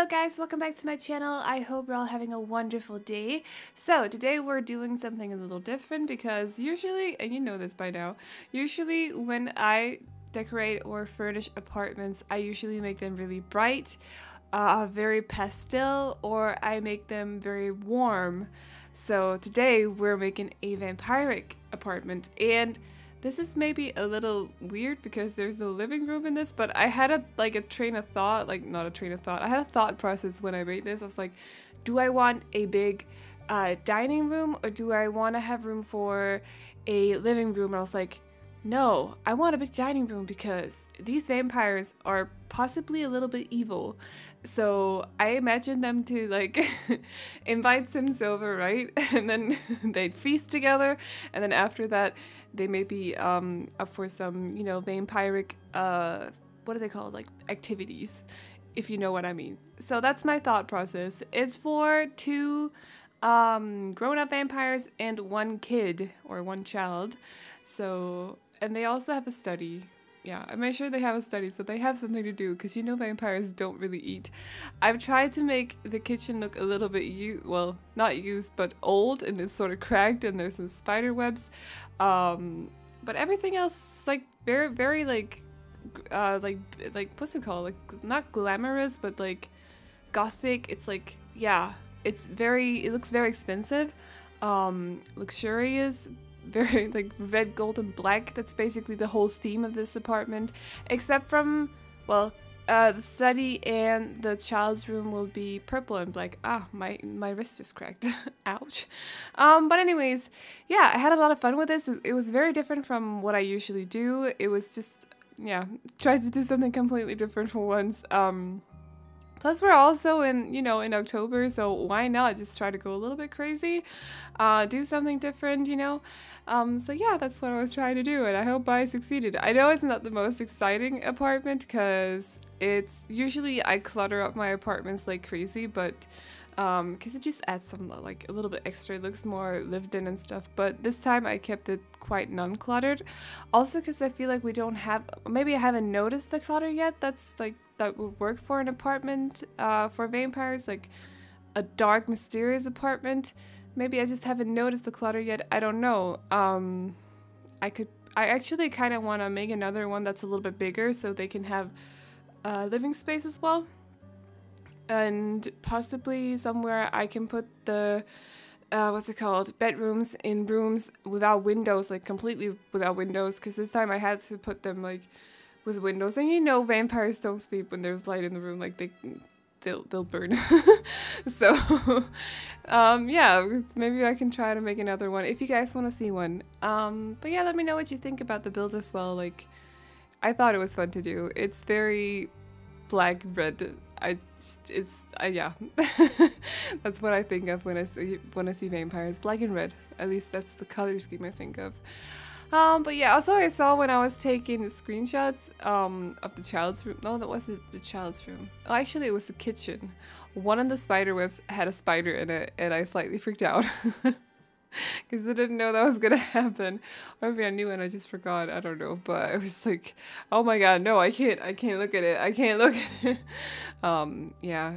guys, welcome back to my channel. I hope you're all having a wonderful day. So today we're doing something a little different because usually, and you know this by now, usually when I decorate or furnish apartments, I usually make them really bright, very pastel, or I make them very warm. So today we're making a vampiric apartment, and this is maybe a little weird because there's no living room in this, but I had a train of thought, like not a train of thought, I had a thought process when I made this. I was like, do I want a big dining room or do I want to have room for a living room? And I was like, no, I want a big dining room because these vampires are possibly a little bit evil. So I imagined them to like invite Sims over, right? And then they'd feast together. And then after that, they may be up for some, you know, vampiric, what are they called? Like activities, if you know what I mean. So that's my thought process. It's for two grown-up vampires and one kid or one child. So, and they also have a study. Yeah, I made sure they have a study so they have something to do because you know vampires don't really eat. I've tried to make the kitchen look a little bit, well, not used, but old, and it's sort of cracked and there's some spider webs. But everything else is like very like what's it called? Like not glamorous, but like gothic. It's like, yeah, it looks very expensive, luxurious, very like red, gold, and black. That's basically the whole theme of this apartment, except from, well, the study and the child's room will be purple and black. Ah, my wrist is cracked. Ouch. But anyways, yeah, I had a lot of fun with this. It was very different from what I usually do. It was just, yeah, tried to do something completely different for once. Plus, we're also in October, so why not just try to go a little bit crazy, do something different, you know? So yeah, that's what I was trying to do, and I hope I succeeded. I know it's not the most exciting apartment, because it's usually I clutter up my apartments like crazy, but because it just adds some, like, a little bit extra. It looks more lived in and stuff, but this time I kept it quite non-cluttered. Also because I feel like we don't have, maybe I haven't noticed the clutter yet. That's like, that would work for an apartment for vampires, like a dark, mysterious apartment. Maybe I just haven't noticed the clutter yet. I don't know. I actually kind of want to make another one that's a little bit bigger so they can have living space as well. And possibly somewhere I can put the, what's it called, bedrooms in rooms without windows, like completely without windows, because this time I had to put them like with windows. And you know vampires don't sleep when there's light in the room, like they'll burn. So yeah, maybe I can try to make another one if you guys want to see one. But yeah, let me know what you think about the build as well. Like, I thought it was fun to do. It's very black, red. Yeah. That's what I think of when I see vampires. Black and red. At least that's the color scheme I think of. But yeah, also I saw when I was taking the screenshots of the child's room. No, that wasn't the child's room. Oh, actually it was the kitchen. One of the spider webs had a spider in it, and I slightly freaked out. Because I didn't know that was gonna happen. Or maybe I knew and I just forgot, I don't know. But I was like, oh my god, no, I can't look at it. I can't look at it. Yeah,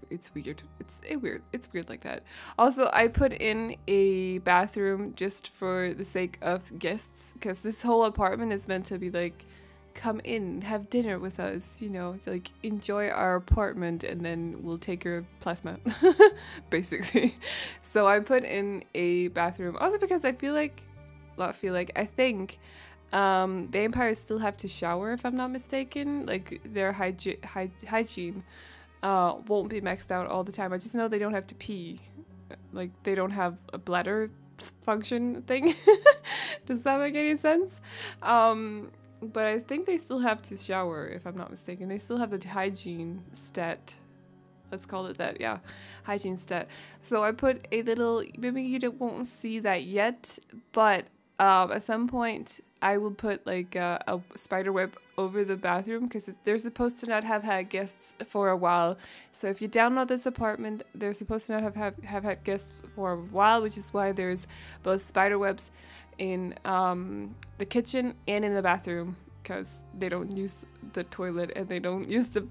it's weird. It's weird like that. Also, I put in a bathroom just for the sake of guests, because this whole apartment is meant to be like, come in, have dinner with us, you know, to like enjoy our apartment, and then we'll take your plasma, basically. So I put in a bathroom, also because I think vampires still have to shower, if I'm not mistaken. Like their hygiene won't be maxed out all the time. I just know they don't have to pee, like they don't have a bladder function thing. Does that make any sense? But I think they still have to shower, if I'm not mistaken. They still have the hygiene stat. Let's call it that, yeah. Hygiene stat. So I put a little, maybe you won't see that yet, but at some point I will put like a spider web over the bathroom, because they're supposed to not have had guests for a while. So if you download this apartment, they're supposed to not have had guests for a while, which is why there's both spider webs in the kitchen and in the bathroom. because they don't use the toilet and they don't use the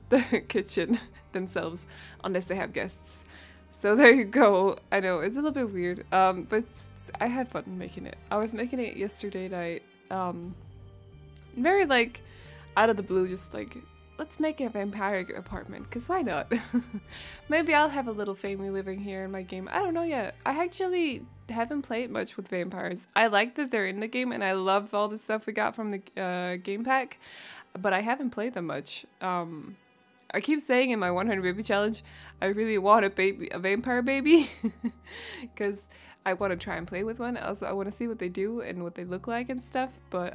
kitchen themselves unless they have guests. So there you go. I know it's a little bit weird, but I had fun making it. I was making it yesterday night, very like out of the blue, just like, let's make a vampiric apartment, because why not? Maybe I'll have a little family living here in my game. I don't know yet. I actually haven't played much with vampires. I like that they're in the game, and I love all the stuff we got from the game pack, but I haven't played them much. I keep saying in my 100 baby challenge, I really want a vampire baby, because I want to try and play with one. Also, I want to see what they do and what they look like and stuff, but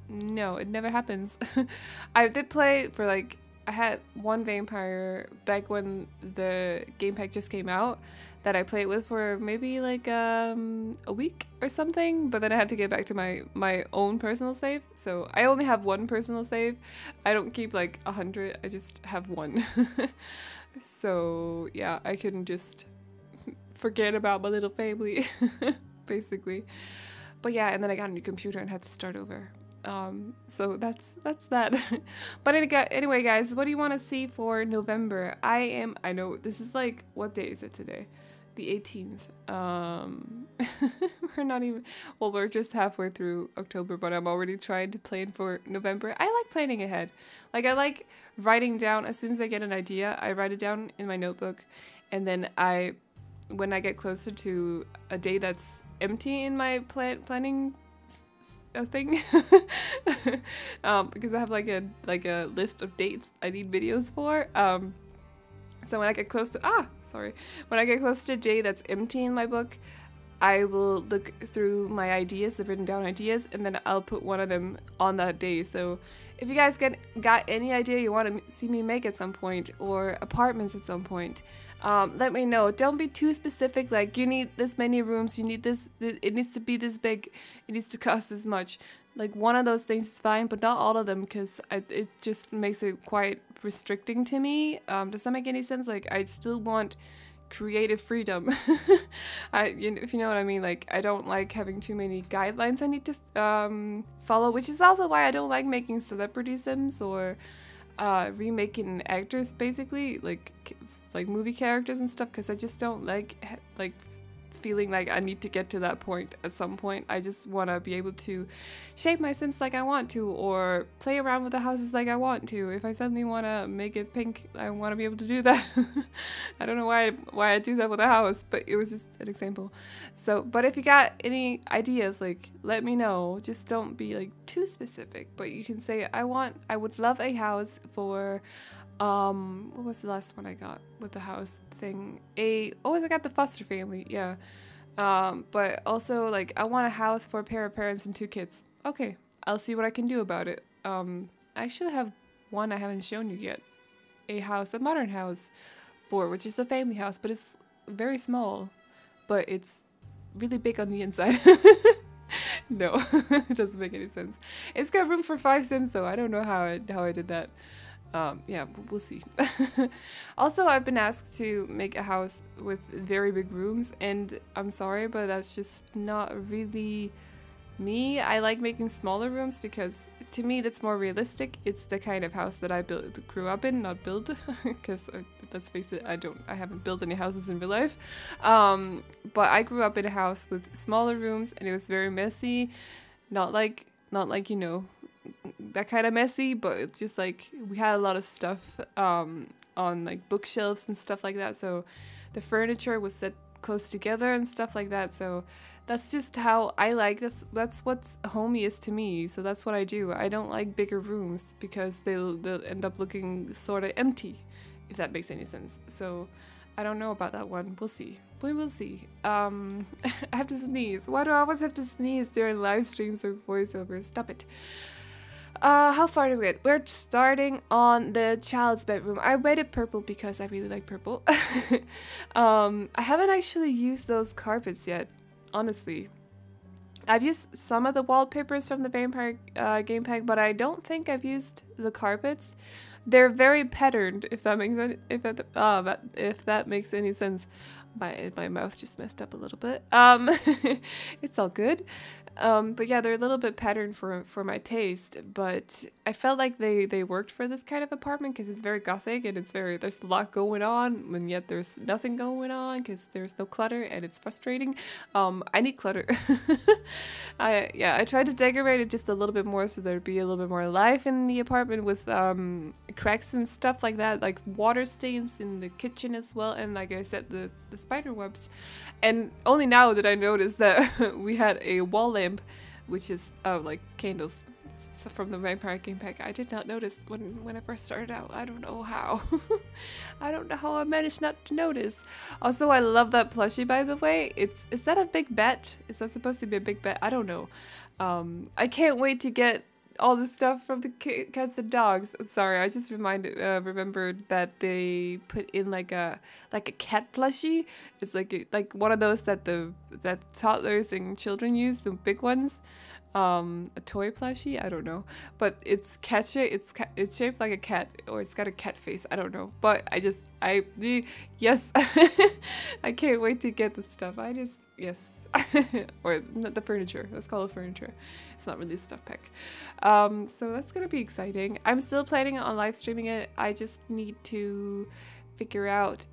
no, it never happens. I did play for like, I had one vampire back when the game pack just came out that I played with for maybe like a week or something, but then I had to get back to my own personal save. So I only have one personal save. I don't keep like 100, I just have one. So yeah, I couldn't just forget about my little family, basically. But yeah, and then I got a new computer and had to start over. So that's that. But anyway, guys, what do you want to see for November? I know this is like, what day is it today? The 18th. We're just halfway through October, but I'm already trying to plan for November. I like planning ahead. Like, I like writing down, as soon as I get an idea, I write it down in my notebook, and then when I get closer to a day that's empty in my planning thing, because I have like a list of dates I need videos for. So when I get close to when I get close to a day that's empty in my book, I will look through my ideas, the written down ideas, and then I'll put one of them on that day. So if you guys got any idea you want to see me make at some point, or apartments at some point, let me know. Don't be too specific, like, you need this many rooms, you need this, it needs to be this big, it needs to cost this much. Like, one of those things is fine, but not all of them, because it just makes it quite restricting to me. Does that make any sense? Like, I still want creative freedom. If you know what I mean. Like, I don't like having too many guidelines I need to follow, which is also why I don't like making celebrity sims or remaking actors, basically, like movie characters and stuff, because I just don't like feeling like I need to get to that point at some point. I just want to be able to shape my sims like I want to, or play around with the houses like I want to. If I suddenly want to make it pink, I want to be able to do that. I don't know why I do that with a house, but it was just an example. So, but if you got any ideas, like, let me know. Just don't be like too specific, but you can say I would love a house for what was the last one I got with the house thing? I got the foster family, yeah. But also, like, I want a house for a pair of parents and 2 kids. Okay, I'll see what I can do about it. I should have one I haven't shown you yet. A modern house, which is a family house, but it's very small, but it's really big on the inside. No, it doesn't make any sense. It's got room for 5 sims though. I don't know how I did that. Yeah, we'll see. Also, I've been asked to make a house with very big rooms, and I'm sorry, but that's just not really me. I like making smaller rooms because, to me, that's more realistic. It's the kind of house that I grew up in, not build, because let's face it, I haven't built any houses in real life. But I grew up in a house with smaller rooms, and it was very messy. Not like you know, that kind of messy, but it's just like we had a lot of stuff on like bookshelves and stuff like that, so the furniture was set close together and stuff like that. So that's just how I like this. That's what's homey is to me, so that's what I do. I don't like bigger rooms because they'll end up looking sort of empty, if that makes any sense. So I don't know about that one. We'll see. We will see. I have to sneeze. Why do I always have to sneeze during live streams or voiceovers? Stop it. How far do we get? We're starting on the child's bedroom. I made it purple because I really like purple. I haven't actually used those carpets yet, honestly. I've used some of the wallpapers from the Vampire game pack, but I don't think I've used the carpets. They're very patterned, if that makes any, if that makes any sense. My mouth just messed up a little bit. It's all good. But yeah, they're a little bit patterned for my taste, but I felt like they worked for this kind of apartment because it's very gothic and there's a lot going on, and yet there's nothing going on because there's no clutter and it's frustrating. I need clutter. I tried to decorate it just a little bit more so there'd be a little bit more life in the apartment with cracks and stuff like that, like water stains in the kitchen as well, and like I said, the spider webs. And only now did I notice that we had a wall lamp, which is like candles from the Vampiric game pack. I did not notice when I first started out. I don't know how. I don't know how I managed not to notice. Also, I love that plushie, by the way. Is that a big bet? Is that supposed to be a big bet? I don't know. I can't wait to get all the stuff from the cats and dogs. Sorry, I just remembered that they put in like a cat plushie. It's like one of those that toddlers and children use, the big ones. A toy plushie, I don't know, but it's it's shaped like a cat, or it's got a cat face. I don't know, but yes, I can't wait to get the stuff. Yes. Or the furniture. Let's call it furniture. It's not really a stuff pack. So that's gonna be exciting. I'm still planning on live streaming it. I just need to figure out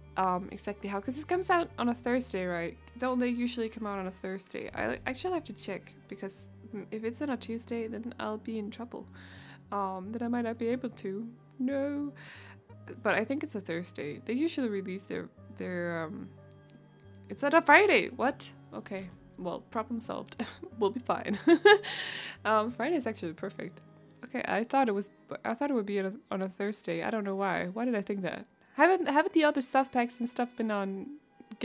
exactly how, because it comes out on a Thursday, right? Don't they usually come out on a Thursday? I actually have to check, because if it's on a Tuesday, then I'll be in trouble. Then I might not be able to. No. But I think it's a Thursday. They usually release their it's on a Friday. What? Okay. Well, problem solved. We'll be fine. Friday is actually perfect. Okay, I thought it would be on a Thursday. I don't know why. Why did I think that? Haven't the other stuff packs and stuff been on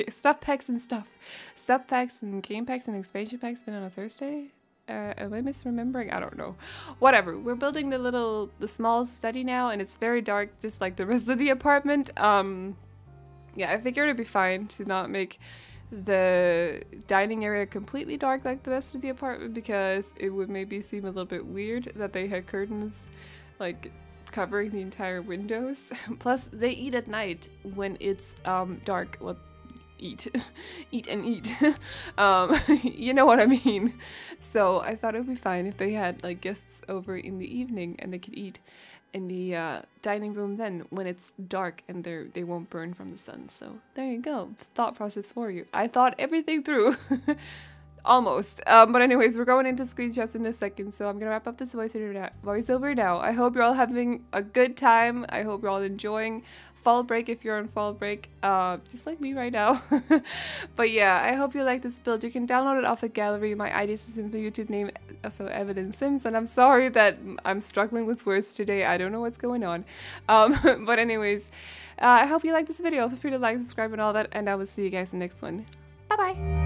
stuff packs and game packs and expansion packs been on a Thursday? Am I misremembering? I don't know. Whatever. We're building the small study now, and it's very dark, just like the rest of the apartment. Yeah, I figured it'd be fine to not make the dining area completely dark like the rest of the apartment, because it would maybe seem a little bit weird that they had curtains like covering the entire windows. Plus, they eat at night when it's dark. Well, eat and eat. You know what I mean. So I thought it would be fine if they had like guests over in the evening and they could eat in the dining room then when it's dark and they won't burn from the sun. So there you go, thought process for you. I thought everything through. Almost. But anyways, we're going into screenshots in a second, so I'm gonna wrap up this voiceover now. I hope you're all having a good time. I hope you're all enjoying fall break if you're on fall break, just like me right now. But yeah, I hope you like this build. You can download it off the gallery. My ID is simply YouTube name, also Evelyn Sims, and I'm sorry that I'm struggling with words today. I don't know what's going on. But anyways, I hope you like this video. Feel free to like, subscribe, and all that, and I will see you guys in the next one. Bye bye.